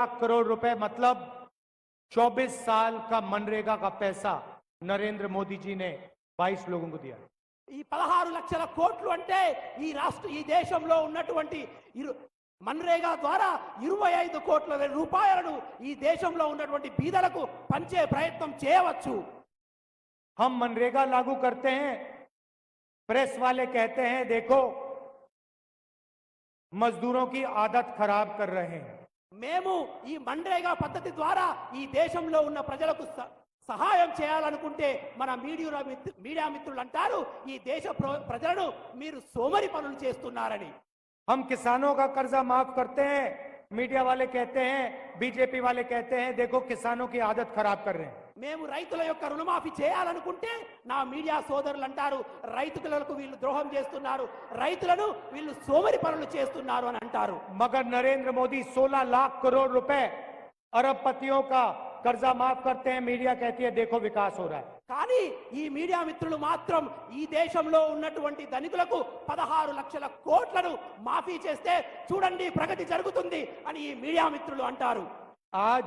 लाख करोड़ रुपए मतलब 24 साल का मनरेगा का पैसा नरेंद्र मोदी जी ने 22 लोगों को दिया। ఈ 16 లక్షల కోట్లు అంటే ఈ దేశంలో ఉన్నటువంటి మన్రేగా ద్వారా 25 కోట్ల రూపాయలను ఈ దేశంలో ఉన్నటువంటి బీదలకు పంచే ప్రయత్నం చేయవచ్చు। हम मनरेगा लागू करते हैं, प्रेस वाले कहते हैं देखो मजदूरों की आदत खराब कर रहे हैं। మేము ఈ మన్రేగా పద్ధతి ద్వారా ఈ దేశంలో ఉన్న ప్రజలకు సహాయం చేయాలనుకుంటే మన మీడియా మిత్రులు అంటారు ఈ దేశ ప్రజలను మీరు సోమరి పనులు చేస్తున్నారని। हम किसानों का कर्जा माफ करते हैं, मीडिया वाले कहते हैं, बीजेपी वाले कहते हैं देखो किसानों की आदत खराब कर रहे हैं। మేము రైతుల యొక్క రుణమాఫీ చేయాలనుకుంటే నా మీడియా సోదరులు అంటారు రైతులకు వీళ్ళు ద్రోహం చేస్తున్నారు, రైతులను వీళ్ళు సోమరి పనులు చేస్తున్నారు అని అంటారు। मगर नरेंद्र मोदी 16 लाख करोड़ रुपए अरबपतियों का कर्जा माफ करते हैं, मीडिया कहती है देखो विकास हो रहा है। కానీ ఈ మీడియా మిత్రులు మాత్రం ఈ దేశంలో ఉన్నటువంటి ధనికులకు 16 లక్షల కోట్లను మాఫీ చేస్తే చూడండి ప్రగతి జరుగుతుంది అని ఈ మీడియా మిత్రులు అంటారు। आज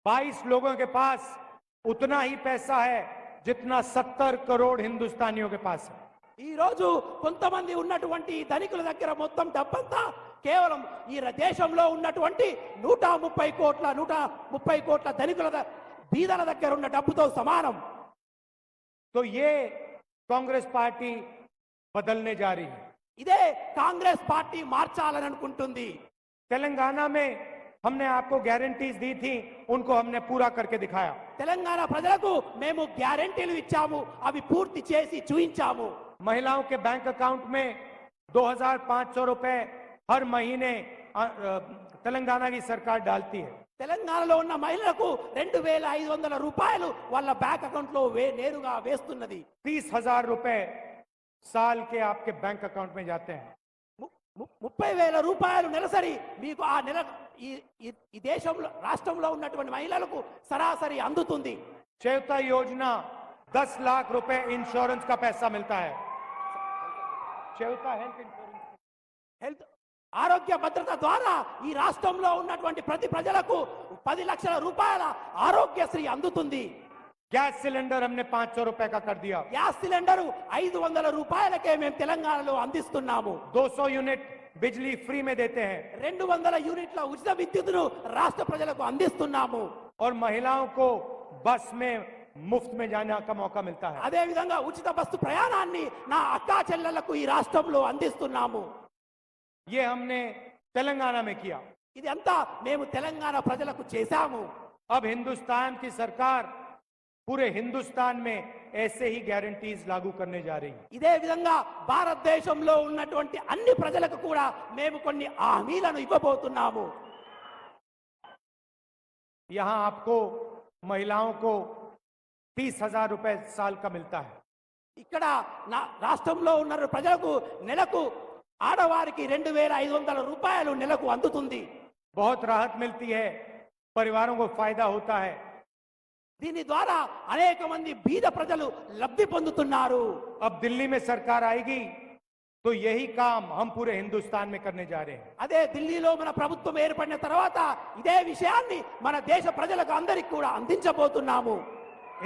22 लोगों के पास उतना ही पैसा है जितना 70 करोड़ हिंदुस्तानियों के पास है। ఈ రోజు కొంతమంది ఉన్నటువంటి ధనికుల దగ్గర మొత్తం డబ్బంతా కేవలం ఈ దేశంలో ఉన్నటువంటి 130 కోట్ల ధనికుల బీదల దగ్గర ఉన్న డబ్బుతో సమానం। तो ये कांग्रेस पार्टी बदलने जा रही है। ఇదే కాంగ్రెస్ పార్టీ మార్చాలని అనుకుంటుంది। तेलंगाना में हमने आपको गारंटीज दी थी, उनको हमने पूरा करके दिखाया। తెలంగాణ ప్రజలకు మేము గ్యారెంటీలు ఇచ్చాము, అవి పూర్తి చేసి చూయించాము। महिलाओं के बैंक अकाउंट में 2500 रुपए हर महीने तेलंगाना की सरकार डालती है। తెలంగాణలో ఉన్న మహిళలకు 2500 రూపాయలు వాళ్ళ బ్యాంక్ అకౌంట్ లో నేరుగా వేస్తున్నది। 30,000 रुपए साल के आपके बैंक अकाउंट में जाते हैं। 30,000 రూపాయలు నెలసరి మీకు ఆ నెల ఈ దేశంలో రాష్ట్రంలో ఉన్నటువంటి మహిళలకు సరాసరి అందుతుంది। चेता योजना 10 लाख रुपए इंश्योरेंस का पैसा मिलता है। चेता हेल्थ इंश्योरेंस ఆరోగ్య భద్రత ద్వారా ఈ రాష్ట్రంలో ఉన్నటువంటి ప్రతి ప్రజలకు 10 లక్షల రూపాయల ఆరోగ్యశ్రీ అందుతుంది। गैस सिलेंडर हमने 500 रुपए का कर दिया। గ్యాస్ సిలిండర్ 500 రూపాయలకే మేము తెలంగాణలో అందిస్తున్నాము। 200 यूनिट बिजली फ्री में देते हैं 200 యూనిట్ల ఉచిత విద్యుత్తును రాష్ట్ర ప్రజలకు అందిస్తున్నాము। और महिलाओं को बस में मुफ्त में जाने का मौका मिलता है। అదే విధంగా ఉచిత బస్సు ప్రయాణాన్ని నా అక్కా చెల్లెళ్లకు ఈ రాష్ట్రంలో అందిస్తున్నాము। ये हमने तेलंगाना में किया। ఇది అంతా మేము తెలంగాణ ప్రజలకు చేశాము। अब हिंदुस्तान की सरकार पूरे हिंदुस्तान में ऐसे ही गारंटीज लागू करने जा रही है। ఇదే విధంగా భారతదేశంలో ఉన్నటువంటి అన్ని ప్రజలకు కూడా మేము కొన్ని హామీలను ఇవ్వబోతున్నాము। यहाँ आपको महिलाओं को 30,000 रुपए साल का मिलता है। ఇక్కడ రాష్ట్రంలో ఉన్న ప్రజలకు నెలకు ఆడవారికి 2500 రూపాయలు నెలకు అందుతుంది। बहुत राहत मिलती है, परिवारों को फायदा होता है। దీని ద్వారా అనేక మంది బీద ప్రజలు లబ్ధి పొందుతున్నారు। अब दिल्ली में सरकार आएगी तो यही काम हम पूरे हिंदुस्तान में करने जा रहे हैं। అదే ఢిల్లీలో మన ప్రభుత్వం ఏర్పడిన తర్వాత ఇదే విషయాన్ని మన దేశ ప్రజలకు అందరికీ కూడా అందించబోతున్నాము।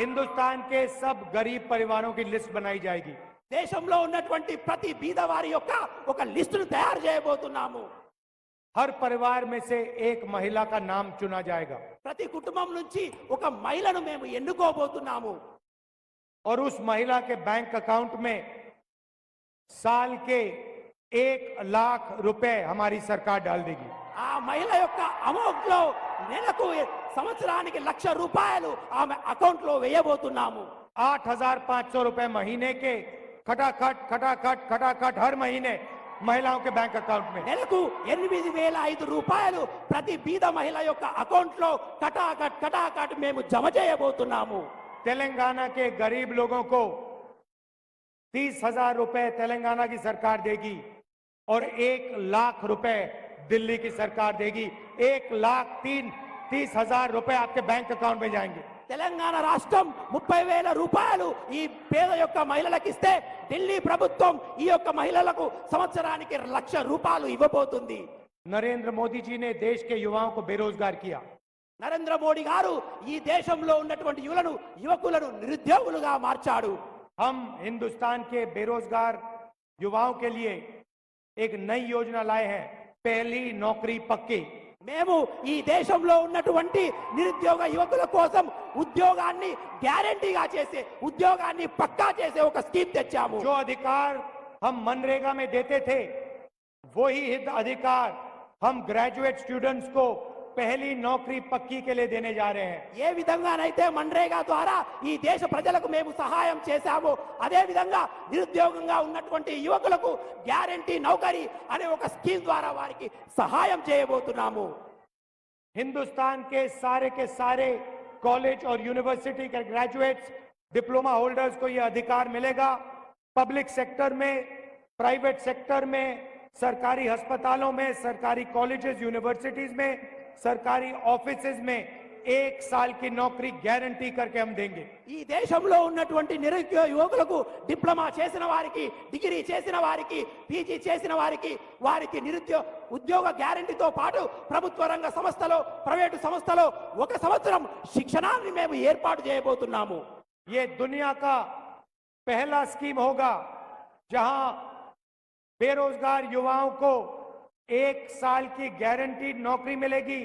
हिंदुस्तान के सब गरीब परिवारों की लिस्ट बनाई जाएगी। దేశంలో ఉన్నటువంటి ప్రతి బీద వారి యొక్క ఒక లిస్టును తయారు చేయబోతున్నాము। हर परिवार में से एक महिला का नाम चुना जाएगा ప్రతి కుటుంబం నుంచి ఒక మహిళను మేము ఎన్నుకోబోతున్నాము। और उस महिला के बैंक अकाउंट में साल के 1 लाख रुपए हमारी सरकार डाल देगी। ఆ మహిళ యొక్క అమౌంట్ లో నెలకు సంవత్సరానికి 1,00,000 రూపాయలు ఆమె అకౌంట్ లో వేయబోతున్నాము। 8,500 रुपए महीने के खटाखट खटाखट खटाखट हर महीने महिलाओं के बैंक अकाउंट में। నెలకు 8,500 రూపాయలు ప్రతి బీద మహిళ యొక్క అకౌంట్ లో కటాకట్ మేము జమ చేయబోతున్నాము। तेलंगाना के गरीब लोगों को 30,000 रुपए तेलंगाना की सरकार देगी और 1 लाख रुपए दिल्ली की सरकार देगी। 1,30,000 रुपए आपके बैंक अकाउंट में जाएंगे। తెలంగాణ రాష్ట్రం 30,000 రూపాయలు ఈ పేద యొక్క మహిళలకు ఇస్తే ఢిల్లీ ప్రభుత్వం ఈ యొక్క మహిళలకు సంవత్సరానికి 1,00,000 రూపాయలు ఇవ్వబోతుంది। नरेंद्र मोदी जी ने देश के युवाओं को बेरोजगार किया। నరేంద్ర మోడీ గారు ఈ దేశంలో ఉన్నటువంటి యువకులను నిరుద్యోగులుగా మార్చాడు. हम हिंदुस्तान के बेरोजगार युवाओं के लिए एक नई योजना लाए हैं, पहली नौकरी पक्की। మేము ఈ దేశంలో ఉన్నటువంటి నిరుద్యోగ యువకుల కోసం ఉద్యోగాన్ని గ్యారెంటీగా చేసే ఉద్యోగాన్ని పక్కా చేసే ఒక స్కీమ్ తెచ్చాము. जो अधिकार हम मनरेगा में देते थे वही अधिकार हम ग्रेजुएट स्टूडेंट्स को पहली नौकरी पक्की के लिए देने जा रहे हैं। ఏ విధంగానైతే మన్రేగా ద్వారా ఈ దేశ ప్రజలకు మేము సహాయం చేశామో అదే విధంగా నిరుద్యోగంగా ఉన్నటువంటి యువకులకు గ్యారెంటీ నౌకరీ అనే ఒక స్కీమ్ ద్వారా వారికి సహాయం చేయబోతున్నాము. हिंदुस्तान के सारे कॉलेज और यूनिवर्सिटी के ग्रेजुएट्स, डिप्लोमा होल्डर्स को यह अधिकार मिलेगा। पब्लिक सेक्टर में, प्राइवेट सेक्टर में, सरकारी अस्पतालों में, सरकारी कॉलेजेस, यूनिवर्सिटीज में, सरकारी ऑफिसेज में 1 साल की नौकरी गारंटी करके हम देंगे। ఈ దేశంలో ఉన్నటువంటి నిరుద్యోగ యువకులకు డిప్లొమా చేసిన వారికి, డిగ్రీ చేసిన వారికి, పీజీ చేసిన వారికి ఉద్యోగ గ్యారెంటీతో పాటు ప్రభుత్వ రంగ సంస్థలో, ప్రైవేటు సంస్థలో 1 సంవత్సరం శిక్షణాన్ని మేము ఏర్పాటు చేయబోతున్నాము. ये दुनिया का पहला स्कीम होगा जहां बेरोजगार युवाओं को 1 साल की गारंटीड नौकरी मिलेगी,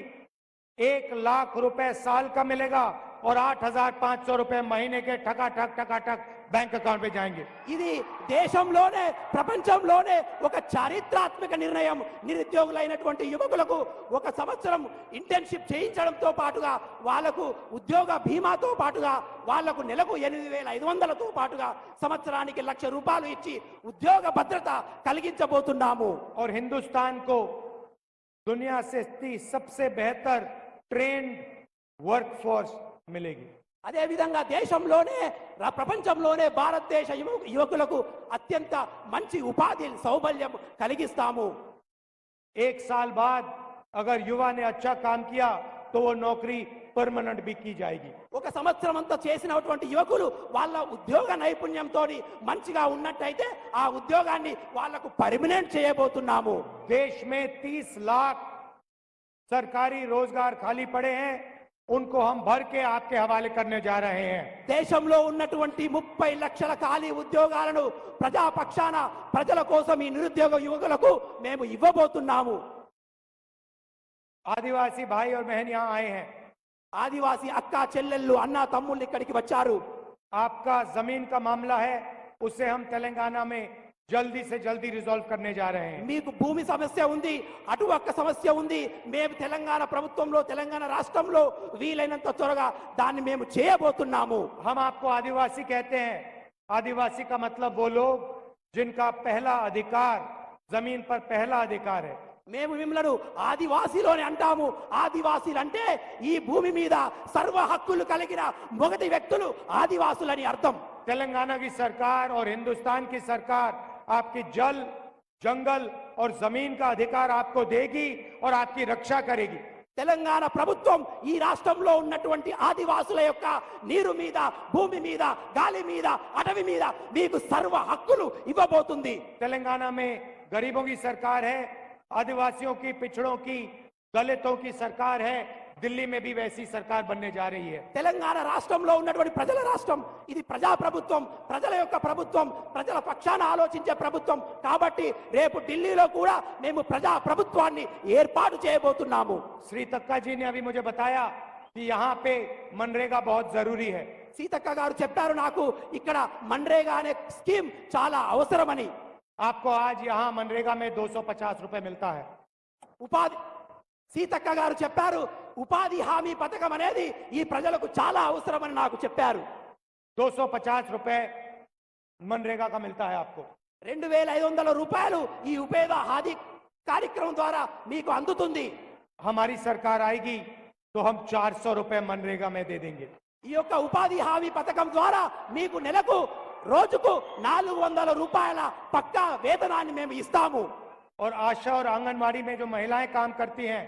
1 लाख रुपए साल का मिलेगा और 8,500 रुपए महीने के ठकाठक बैंक अकाउंट में जाएंगे। ఇది దేశంలోనే ప్రపంచంలోనే ఒక చారిత్రాత్మక నిర్ణయం. నిరుద్యోగులైనటువంటి యువకులకు 1 సంవత్సరం ఇంటర్న్షిప్ చేయించడంతో పాటుగా వాళ్లకు ఉద్యోగ బీమాతో పాటుగా వాళ్లకు నెలకు 8,500తో పాటుగా సంవత్సరానికి 1,00,000 రూపాయలు ఇచ్చి ఉద్యోగ భద్రత కలిగించబోతున్నాము. और हिंदुस्तान को दुनिया से सबसे बेहतर ट्रेंड वर्कफोर्स मिलेगी। అదే విధంగా దేశంలోనే ప్రపంచంలోనే భారతదేశ యువకులకు అత్యంత మంచి ఉపాధి సౌబల్యం కలిగిస్తాము. 1 साल बाद अगर युवा ने अच्छा काम किया तो वो नौकरी परमानेंट भी की जाएगी। 1 సంవత్సరం అంతా చేసినటువంటి యువకులు వాళ్ళ ఉద్యోగ నైపుణ్యంతో మంచిగా ఉన్నట్టయితే ఆ ఉద్యోగాన్ని వాళ్ళకు పర్మనెంట్ చేయబోతున్నాము. देश में 30 लाख सरकारी रोजगार खाली पड़े हैं, उनको हम भर के आपके हवाले करने जा रहे हैं। దేశంలో ఉన్నటువంటి 30 లక్షల ఖాళీ ఉద్యోగాలను ప్రజాపక్షాన ప్రజల కోసం ఈ నిరుద్యోగ యువకులకు మేము ఇవ్వబోతున్నాము. आदिवासी भाई और बहन यहाँ आए हैं, ఆదివాసీ అక్క చెల్లెళ్ళు అన్న తమ్ముళ్ళు ఇక్కడికి వచ్చారు. आपका जमीन का मामला है, उसे हम तेलंगाना में जल्दी से जल्दी रिजॉल्व करने जा रहे हैं। మీకు భూమి సమస్య ఉంది, అటు ఒక్క సమస్య ఉంది. మేము తెలంగాణ ప్రభుత్వంలో, తెలంగాణ రాష్ట్రంలో వీలైనంత త్వరగా దాన్ని మేము చేయబోతున్నాము. हम आपको आदिवासी कहते हैं। आदिवासी का मतलब वो लोग जिनका पहला अधिकार, जमीन पर पहला अधिकार है। మేము మిమ్మల్ని ఆదివాసీలోనే అంటాము. ఆదివాసీలు అంటే ఈ భూమి మీద సర్వ హక్కులు కలిగిన మొదటి వ్యక్తులు ఆదివాసులని అర్థం. तेलंगाना की सरकार और हिंदुस्तान की सरकार आपकी जल, जंगल और जमीन का अधिकार आपको देगी और आपकी रक्षा करेगी। తెలంగాణ ప్రభుత్వం ఈ రాష్ట్రంలో ఉన్నటువంటి ఆదివాసుల యొక్క నీరు మీద, భూమి మీద, గాలి మీద, అటవీ మీద మీకు సర్వ హక్కులు ఇవ్వబోతుంది. तेलंगाना में गरीबों की सरकार है, आदिवासियों की, पिछड़ों की, दलितों की सरकार है। दिल्ली में भी वैसी सरकार बनने जा रही है। తెలంగాణ రాష్ట్రంలో ఉన్నటువంటి ప్రజల రాష్ట్రం, ఇది ప్రజా ప్రభుత్వం, ప్రజల యొక్క ప్రభుత్వం, ప్రజల పక్షాన ఆలోచించే ప్రభుత్వం. కాబట్టి రేపు ఢిల్లీలో కూడా మేము ప్రజా ప్రభుత్వాన్ని ఏర్పాటు చేయబోతున్నాము. श्री तक्का जी ने अभी मुझे बताया कि यहाँ पे मनरेगा बहुत जरूरी है। సీతక్క గారు చెప్పారు నాకు ఇక్కడ మన్రేగా అనే స్కీమ్ చాలా అవసరమని. आपको आज यहाँ मनरेगा में 250 रुपए मिलता है। ఉపాధి సీతక్క గారు చెప్పారు ఉపాధి హామీ పథకం అనేది ఈ ప్రజలకు చాలా అవసరమని నాకు చెప్పారు. 250 रुपए मनरेगा का मिलता है आपको। 2,500 రూపాయలు ఈ ఉపాధి హామీ కార్యక్రమం ద్వారా మీకు అందుతుంది. हमारी सरकार आएगी तो हम 400 रुपए मनरेगा में दे देंगे। ఈ యొక్క ఉపాధి హామీ పథకం ద్వారా మీకు నెలకు రోజుకు 400 రూపాయల పక్కా వేతనాన్ని మేము ఇస్తాము. और आशा और आंगनवाड़ी में जो महिलाएं काम करती हैं,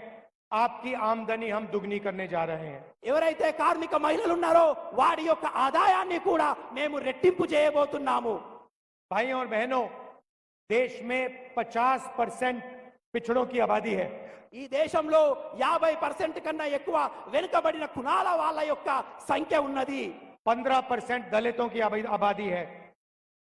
आपकी आमदनी हम दुगनी करने जा रहे हैं। ఎవరైతే కార్మిక మహిళలు ఉన్నారో వారి యొక్క ఆదాయాన్ని కూడా మేము రెట్టింపు చేయబోతున్నాము. भाइयों और बहनों, देश में 50% पिछड़ों की आबादी है। ఈ దేశంలో 50% కన్నా ఎక్కువ వెనుకబడిన కులాల వాళ్ళ యొక్క సంఖ్య ఉన్నది. 15% दलितों की आबादी है.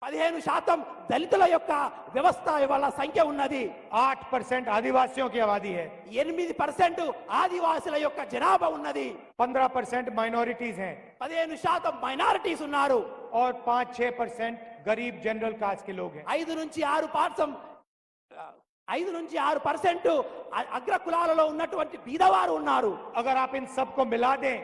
15% దళితుల యొక్క వ్యవస్థ వాళ్ళ సంఖ్య ఉన్నది. 8% आदिवासियों की आबादी है. 8% ఆదివాసుల యొక్క జనాభా ఉన్నది. 15% माइनॉरिटीज हैं 15% మైనారిటీస్ ఉన్నారు. और 5-6% गरीब जनरल कास्ट के लोग हैं. 5-6% అగ్ర కులాలలో ఉన్నటువంటి బీదవారు ఉన్నారు. अगर आप इन सबको मिला दें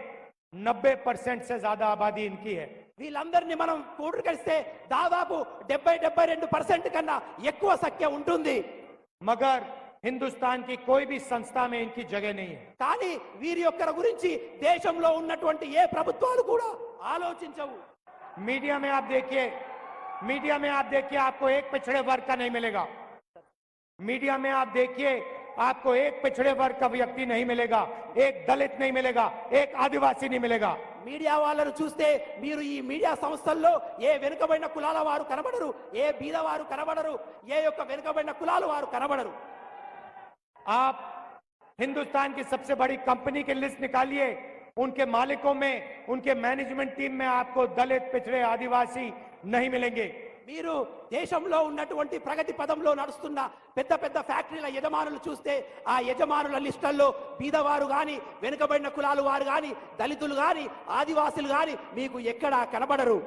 90% से ज्यादा आबादी इनकी है. వీళ్ళందరినీ మనం కూడగలిస్తే దాదాపు 70-72% కన్నా ఎక్కువ సంఖ్య ఉంటుంది. मगर हिंदुस्तान की कोई भी संस्था में इनकी जगह नहीं है. కానీ వీరి యొక్క గురించి దేశంలో ఉన్నటువంటి ఏ ప్రభుత్వాలు కూడా ఆలోచించవు. मीडिया में आप देखिए आपको एक पिछड़े वर्ग का नहीं मिलेगा. मीडिया में आप देखिए आपको एक पिछड़े वर्ग का व्यक्ति नहीं मिलेगा, एक दलित नहीं मिलेगा, एक आदिवासी नहीं मिलेगा. మీడియా వాళ్ళను చూస్తే మీరు ఈ మీడియా సంస్థల్లో ఏ వెనుకబడిన కులాల వారు కనబడరు, ఏ బీదవారు కనబడరు, ఏ యొక్క వెనుకబడిన కులాల వారు కనబడరు. आप हिंदुस्तान की सबसे बड़ी कंपनी की लिस्ट निकालिए, उनके मालिकों में, उनके मैनेजमेंट टीम में आपको दलित, पिछड़े, आदिवासी नहीं मिलेंगे. మీరు దేశంలో ఉన్నటువంటి ప్రగతి పదంలో నడుస్తున్న పెద్ద పెద్ద ఫ్యాక్టరీల యజమానులు చూస్తే ఆ యజమానుల లిస్టుల్లో బీదవారు గాని, వెనుకబడిన కులాలు వారు గాని, దళితులు గాని, ఆదివాసులు గాని మీకు ఎక్కడా కనబడరు.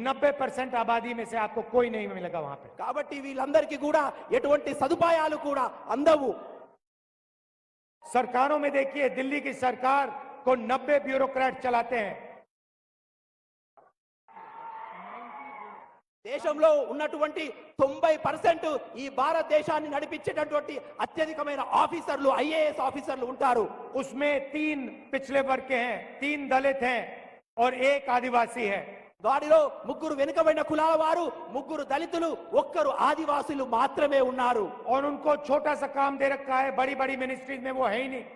90% आबादी में से आपको कोई नहीं मिलेगा वहां पे. కాబట్టి వీళ్ళందరికీ కూడా ఎటువంటి సదుపాయాలు కూడా అందవు. सरकारों में देखिए दिल्ली की सरकार को 90 ब्यूरोक्रेट चलाते हैं. దేశంలో ఉన్నటువంటి 90% ఈ భారతదేశాన్ని నడిపించేటటువంటి అత్యధికమైన ఆఫీసర్లు, ఐఏఎస్ ఆఫీసర్లు ఉంటారు. उसमें 3 पिछले वर्ग के हैं, 3 दलित हैं और 1 आदिवासी है. వారిలో 3 వెనుకబడిన కులాల వారు, 3 దళితులు, 1 ఆదివాసులు మాత్రమే ఉన్నారు. और उनको छोटा सा काम दे रखा है, बड़ी बड़ी मिनिस्ट्रीज में वो है ही नहीं.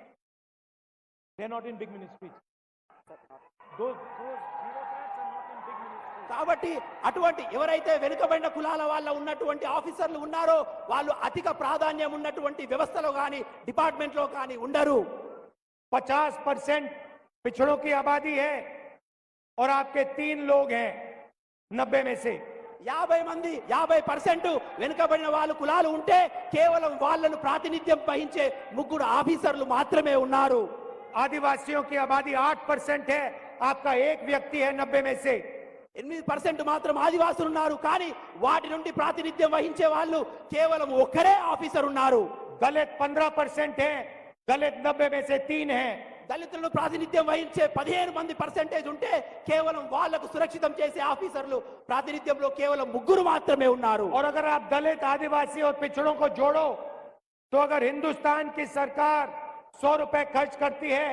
They not in big ministries. కాబట్టి అటువంటి ఎవరైతే వెనుకబడిన కులాల వాళ్ళ ఉన్నటువంటి ఆఫీసర్లు ఉన్నారో వాళ్ళు అధిక ప్రాధాన్యం ఉన్నటువంటి వ్యవస్థలో కానీ డిపార్ట్మెంట్లో కానీ ఉండరు. 50% पिछड़ों की आबादी है और आपके 3 लोग हैं 90 में से. 50% వెనుకబడిన వాళ్ళు కులాలు ఉంటే కేవలం వాళ్ళను ప్రాతినిధ్యం వహించే 3 ఆఫీసర్లు మాత్రమే ఉన్నారు. आदिवासियों की आबादी 8% है, आपका एक व्यक्ति है 90 में से. 8% మాత్రం ఆదివాసులు ఉన్నారు, కానీ వాటి నుండి ప్రాతినిధ్యం వహించే వాళ్ళు కేవలం ఒక్కరే ఆఫీసర్ ఉన్నారు. दलित 15% है, दलित 90 में से 3 हैं. దళితులను ప్రాతినిధ్యం వహించే 15% ఉంటే కేవలం వాళ్లకు సురక్షితం చేసే ఆఫీసర్లు ప్రాతినిధ్యంలో కేవలం 3 మాత్రమే ఉన్నారు. और अगर आप दलित, आदिवासी और पिछड़ों को जोड़ो तो अगर हिंदुस्तान की सरकार 100 रुपए खर्च करती है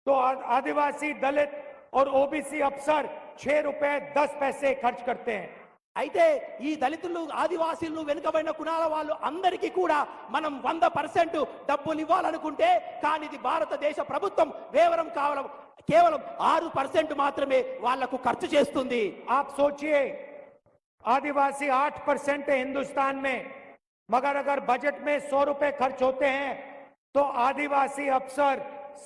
तो आदिवासी, दलित और ओबीसी अफसर 6 रुपए 10 पैसे खर्च करते हैं. అయితే ఈ దళితులు, ఆదివాసీలు, వెనుకబడిన కులాల వాళ్ళు అందరికీ కూడా మనం 100% డబ్బులు ఇవ్వాలనుకుంటే కానీ ఇది భారతదేశ ప్రభుత్వం కేవలం 6% మాత్రమే వాళ్లకు ఖర్చు చేస్తుంది. आप सोचिए आदिवासी 8% है हिंदुस्तान में, मगर अगर बजट में 100 रुपए खर्च होते हैं तो आदिवासी अफसर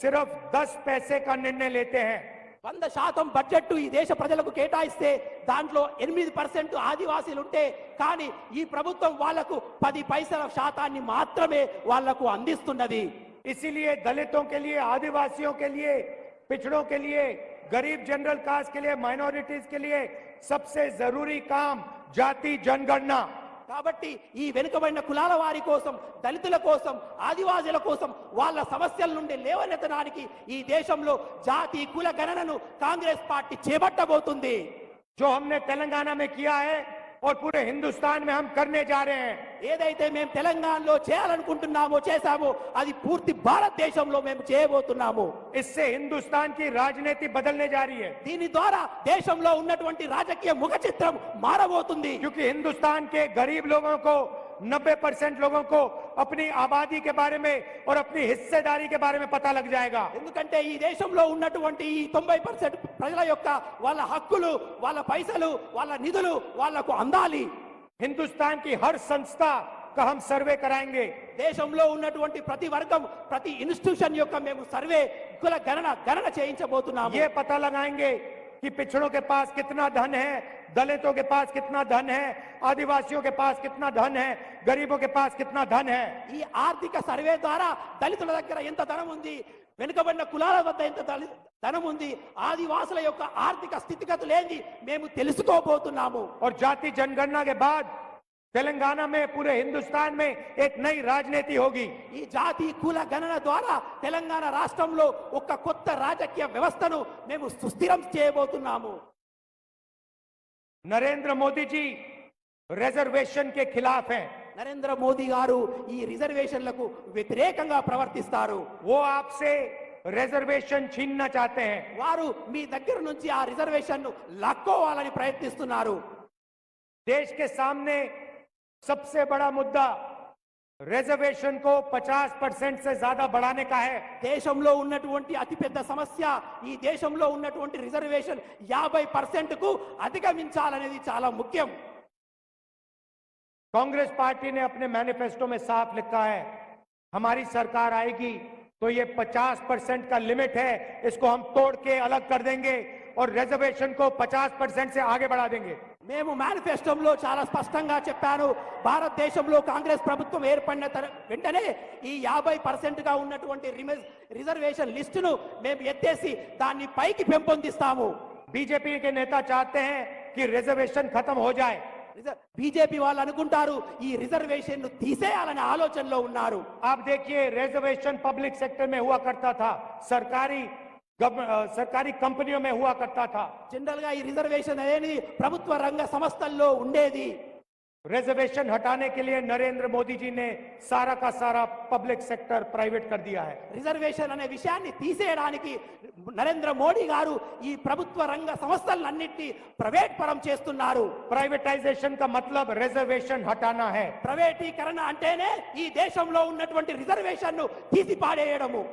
सिर्फ 10 पैसे का निर्णय लेते हैं. 100% బడ్జెట్ ఈ దేశ ప్రజలకు కేటాయిస్తే దాంట్లో 8% ఆదివాసీలు ఉంటే కానీ ఈ ప్రభుత్వం వాళ్లకు 10 పైసల శాతాన్ని మాత్రమే వాళ్లకు అందిస్తున్నది. इसीलिए दलितों के लिए, आदिवासियों के लिए, पिछड़ों के लिए, गरीब जनरल कास्ट के लिए, माइनॉरिटीज के लिए सबसे जरूरी काम जाति जनगणना. కాబట్టి ఈ వెనుకబడిన కులాల వారి కోసం, దళితుల కోసం, ఆదివాసీల కోసం వాళ్ళ సమస్యల నుండి లేవనెత్తడానికి ఈ దేశంలో జాతి కుల గణనను కాంగ్రెస్ పార్టీ చేపట్టబోతుంది. जो हमने तेलंगाना में किया है और पूरे हिंदुस्तान में हम करने जा रहे हैं. ఏదైతే మేము తెలంగాణలో చేయాలనుకుంటున్నామో, చేశామో అది పూర్తి భారతదేశంలో మేము చేయబోతున్నాము. इससे हिंदुस्तान की राजनीति बदलने जा रही है. దీని ద్వారా దేశంలో ఉన్నటువంటి రాజకీయ ముఖ చిత్రం మారబోతుంది. क्योंकि हिंदुस्तान के गरीब लोगों को, 90% लोगों को अपनी आबादी के बारे में और अपनी हिस्सेदारी के बारे में पता लग जाएगा. ఎందుకంటే ఈ దేశంలో ఉన్నటువంటి ఈ 90% ప్రజల యొక్క వాళ్ళ హక్కులు, వాళ్ళ పైసలు, వాళ్ళ నిధులు వాళ్లకు అందాలి. हिंदुस्तान की हर संस्था का हम सर्वे कराएंगे। దేశంలో ఉన్నటువంటి ప్రతి వర్గం ప్రతి ఇన్స్టిట్యూషన్ యొక్క మేము సర్వే కుల గణన చేయించబోతున్నాము ये पता लगाएंगे कि पिछड़ों के पास कितना धन है, दलितों के पास कितना धन है, आदिवासियों के पास कितना धन है, गरीबों के पास कितना धन है। ఈ ఆర్థిక సర్వే ద్వారా దళితుల దగ్గర ఎంత ధనం ఉంది, వెనుకబడిన కులాల వద్ద ఎంత ధనం ఉంది, ఆదివాసుల యొక్క ఆర్థిక స్థితిగతులు ఏంది మేము తెలుసుకోబోతున్నాము। और जाति जनगणना के बाद तेलंगाना में, पूरे हिंदुस्तान में एक नई राजनीति होगी। ఈ జాతి కుల గణన ద్వారా తెలంగాణ రాష్ట్రంలో ఒక కొత్త రాజకీయ వ్యవస్థను మేము సుస్థిరం చేయబోతున్నాము। नरेंद्र मोदी जी रिजर्वेशन के खिलाफ हैं। నరేంద్ర మోదీ గారు ఈ రిజర్వేషన్లకు వ్యతిరేకంగా ప్రవర్తిస్తారు। वो आपसे रिजर्वेशन छीनना चाहते हैं। వారు మీ దగ్గర నుంచి ఆ రిజర్వేషన్ ను లాక్కోవాలని ప్రయత్నిస్తున్నారు। देश के सामने सबसे बड़ा मुद्दा रिजर्वेशन को 50% से ज्यादा बढ़ाने का है। దేశంలో ఉన్నటువంటి అతిపెద్ద సమస్య ఈ దేశంలో ఉన్నటువంటి రిజర్వేషన్ 50% కు అధిగమించాలనేది చాలా ముఖ్యం। कांग्रेस पार्टी ने अपने मैनिफेस्टो में साफ लिखा है, हमारी सरकार आएगी तो ये 50% का लिमिट है, इसको हम तोड़ के अलग कर देंगे और रिजर्वेशन को 50% से आगे बढ़ा देंगे। మేము మేనిఫెస్టోలో చాలా స్పష్టంగా చెప్పాను, భారతదేశంలో కాంగ్రెస్ ప్రభుత్వం ఏర్పడిన వెంటనే ఈ 50% గా ఉన్నటువంటి రిజర్వేషన్ లిస్టును మేము ఎత్తేసి దాన్ని పైకి పెంపొందిస్తాము। बीजेपी के नेता चाहते हैं कि रिजर्वेशन खत्म हो जाए। బీజేపీ వాళ్ళు అనుకుంటారు ఈ రిజర్వేషన్ ను తీసేయాలనే ఆలోచనలో ఉన్నారు। आप देखिए, रिजर्वेशन पब्लिक सेक्टर में हुआ करता था, सरकारी कंपनियों में हुआ करता था। జనరల్ గా ఈ రిజర్వేషన్ అనేది ప్రభుత్వ రంగ సంస్థల్లో ఉండేది। रिजर्वेशन हटाने के लिए नरेंद्र मोदी जी ने सारा का सारा पब्लिक सेक्टर प्राइवेट कर दिया है। రిజర్వేషన్ అనే విషయాన్ని తీసేయడానికి నరేంద్ర మోడీ గారు ఈ ప్రభుత్వ రంగ సంస్థలన్నిటిని ప్రైవేట్ పరం చేస్తున్నారు। प्राइवेटाइजेशन का मतलब रिजर्वेशन हटाना है। ప్రైవేటీకరణ అంటేనే ఈ దేశంలో ఉన్నటువంటి రిజర్వేషన్ ను తీసిపాడేయడము।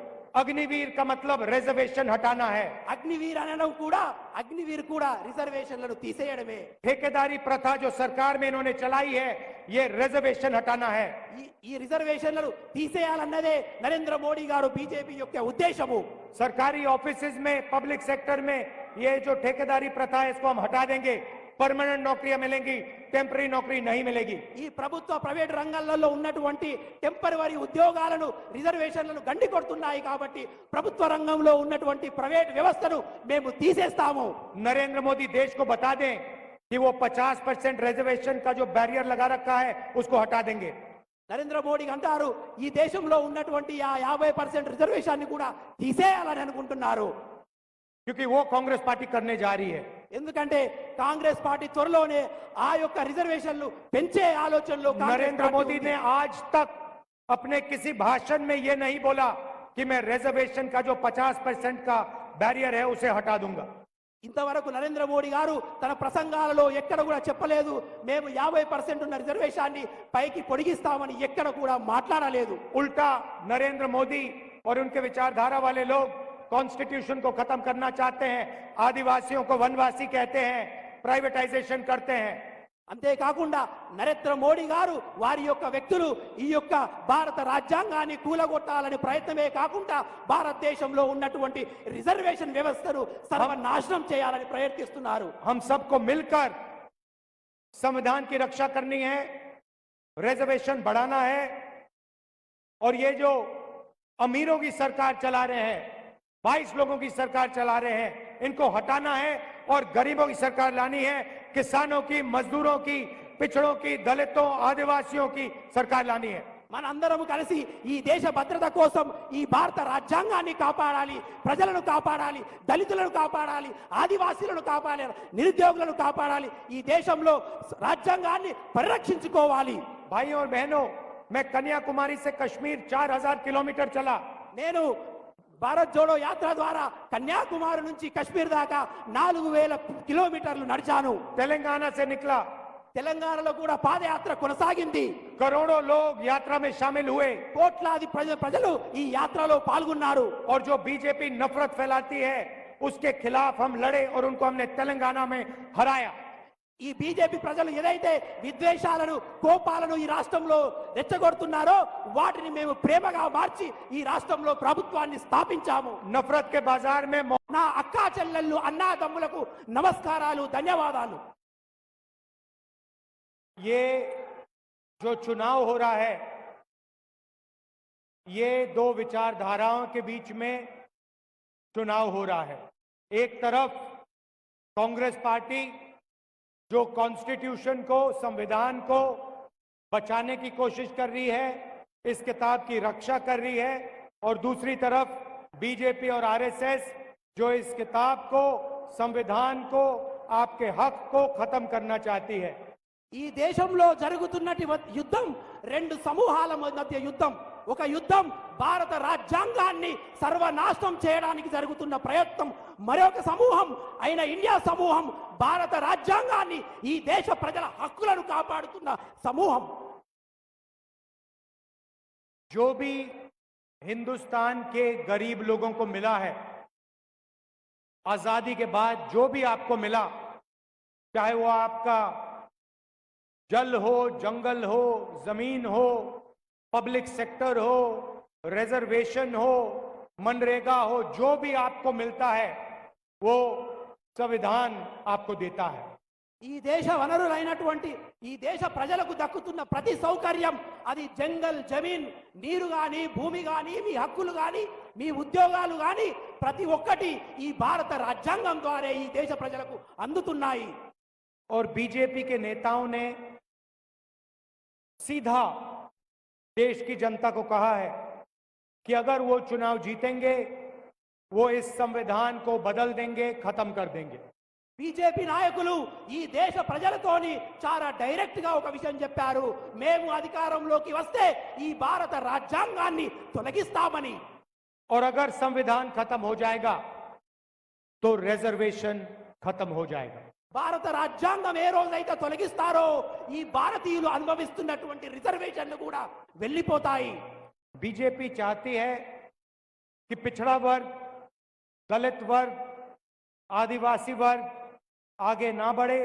अग्निवीर का मतलब रिजर्वेशन हटाना है। అగ్నివీర్ కూడా రిజర్వేషన్లను తీసేయడమే। ठेकेदारी प्रथा जो सरकार में इन्होंने चलाई है, ये रिजर्वेशन हटाना है। ఈ రిజర్వేషన్లను తీసేయాలన్నదే నరేంద్ర మోడీ గారు బీజేపీ యొక్క ఉద్దేశము। सरकारी ऑफिसेज में, पब्लिक सेक्टर में ये जो ठेकेदारी प्रथा है, इसको हम हटा देंगे। परमानेंट नौकरियां मिलेंगी, टेम्पररी नौकरी नहीं मिलेगी। ఈ ప్రభుత్వ ప్రైవేట్ రంగాలలో ఉన్నటువంటి టెంపరరీ ఉద్యోగాలను రిజర్వేషన్లను గండి కొడుతున్నాయి కాబట్టి ప్రభుత్వ రంగంలో ఉన్నటువంటి ప్రైవేట్ వ్యవస్థను మేము తీసేస్తాము। नरेंद्र मोदी देश को बता दें कि वो 50% रिजर्वेशन का जो बैरियर लगा रखा है, उसको हटा देंगे। నరేంద్ర మోడీ అంటారు ఈ దేశంలో ఉన్నటువంటి ఆ 50% రిజర్వేషన్ ని కూడా తీసేయాలని అనుకుంటున్నారు। क्योंकि वो कांग्रेस पार्टी करने जा रही है। ఎందుకంటే కాంగ్రెస్ పార్టీ త్వరలోనే ఆ యొక్క రిజర్వేషన్లు పెంచే ఆలోచనలో नरेंद्र मोदी ने आज तक अपने किसी भाषण में ये नहीं बोला कि मैं रिजर्वेशन का जो 50% का बैरियर है उसे हटा दूंगा। ఇంతవరకు నరేంద్ర మోడీ గారు తన ప్రసంగాలలో ఎక్కడ కూడా చెప్పలేదు మేము 50% ఉన్న రిజర్వేషన్ని పైకి పొడిగిస్తామని ఎక్కడ కూడా మాట్లాడలేదు। उल्टा नरेंद्र मोदी और उनके विचारधारा वाले लोग कॉन्स्टिट्यूशन को खत्म करना चाहते हैं, आदिवासियों को वनवासी कहते हैं, प्राइवेटाइजेशन करते हैं। అంతేకాకుండా నరేంద్ర మోడీ గారు వారి యొక్క వ్యక్తులు ఈ యొక్క భారత రాజ్యాంగాన్ని కూలగొట్టాలని ప్రయత్నమే కాకుండా భారతదేశంలో ఉన్నటువంటి రిజర్వేషన్ వ్యవస్థను సర్వనాశనం చేయాలని ప్రయత్నిస్తున్నారు। हम सबको मिलकर संविधान की रक्षा करनी है, रिजर्वेशन बढ़ाना है और ये जो अमीरों की सरकार चला रहे हैं, 22 लोगों की सरकार चला रहे हैं, इनको हटाना है और गरीबों की सरकार लानी है। किसानों की, मजदूरों की, पिछड़ों की, दलितों, आदिवासियों की सरकार लानी है। మనందరం కలిసి ఈ దేశ భద్రత కోసం ఈ భారత రాజ్యాంగాన్ని కాపాడాలి, ప్రజలను కాపాడాలి, దళితులను కాపాడాలి, ఆదివాసీలను కాపాడాలి, నిరుద్యోగులను కాపాడాలి, ఈ దేశంలో రాజ్యాంగాన్ని పరిరక్షించుకోవాలి। भाइयों और बहनों, मैं कन्याकुमारी से कश्मीर 4000 किलोमीटर चला। నేను భారత్ జోడో యాత్ర ద్వారా కన్యాకుమారి నుంచి కశ్మీర్ దాకా 4000 కిలోమీటర్లు నడిచాను। तेलंगाना से निकला, తెలంగాణలో కూడా పాదయాత్ర కొనసాగింది। करोड़ों लोग यात्रा में शामिल हुए। కోట్లాది ప్రజలు ఈ యాత్రలో పాల్గొన్నారు। और जो बीजेपी नफरत फैलाती है, उसके खिलाफ हम लड़े और उनको हमने तेलंगाना में हराया। ఈ బీజేపీ ప్రజలు ఏదైతే విద్వేషాలను కోపాలను ఈ రాష్ట్రంలో రెచ్చగొడుతున్నారో వాటిని మేము ప్రేమగా మార్చి ఈ రాష్ట్రంలో ప్రభుత్వాన్ని స్థాపించాము. नफरत के बाजार में నా అక్కా చెల్లెళ్ళు అన్నాదమ్ములకు నమస్కారాలు, ధన్యవాదాలు. ये जो चुनाव हो रहा है, ये दो विचारधाराओं के बीच में चुनाव हो रहा है। एक तरफ कांग्रेस पार्टी जो कॉन्स्टिट्यूशन को, संविधान को बचाने की कोशिश कर रही है, इस किताब की रक्षा कर रही है, और दूसरी तरफ बीजेपी और आरएसएस जो इस किताब को, संविधान को, आपके हक को खत्म करना चाहती है। ఈ దేశంలో జరుగుతున్నటి యుద్ధం రెండు సమూహాల మధ్య యుద్ధం. ఒక యుద్ధం భారత రాజ్యాంగాన్ని సర్వనాశనం చేయడానికి జరుగుతున్న ప్రయత్నం. మరొక సమూహం అయిన ఇండియా సమూహం భారత రాజ్యాంగాన్ని, ఈ దేశ ప్రజల హక్కులను కాపాడుతున్న సమూహం. जो भी हिंदुस्तान के गरीब लोगों को मिला है, आजादी के बाद जो भी आपको मिला, चाहे वो आपका जल हो, जंगल हो, जमीन हो, पब्लिक सेक्टर हो, रिजर्वेशन हो, मनरेगा हो, जो भी आपको मिलता है वो संविधान आपको देता है। ఈ దేశ వనరులైనటువంటి ఈ దేశ ప్రజలకు దక్కుతున్న ప్రతి సౌకర్యం, అది జంగల్, జమీన్, నీరు గాని, భూమి గాని, మీ హక్కులు గాని, మీ ఉద్యోగాలు గాని, ప్రతి ఒక్కటి ఈ భారత రాజ్యాంగం ద్వారా ఈ దేశ ప్రజలకు అందుతున్నాయి. और बीजेपी के नेताओं ने सीधा देश की जनता को कहा है कि अगर वो चुनाव जीतेंगे, वो इस संविधान को बदल देंगे, खत्म कर देंगे। బీజేపీ నాయకులు ఈ దేశ ప్రజలతోని చాలా డైరెక్ట్ గా ఒక విషయం చెప్పారు, మేము అధికారంలోకి వస్తే ఈ భారత రాజ్యాంగాన్ని తొలగిస్తామని. और अगर संविधान खत्म हो जाएगा तो रिजर्वेशन खत्म हो जाएगा। భారత రాజ్యాంగం ఏ రోజైతే తొలగిస్తారో ఈ భారతీయులు అనుభవిస్తున్నటువంటి రిజర్వేషన్లు కూడా వెళ్ళిపోతాయి. बीजेपी चाहती है कि पिछड़ा वर्ग, दलित वर्ग, आदिवासी वर्ग आगे ना बढ़े,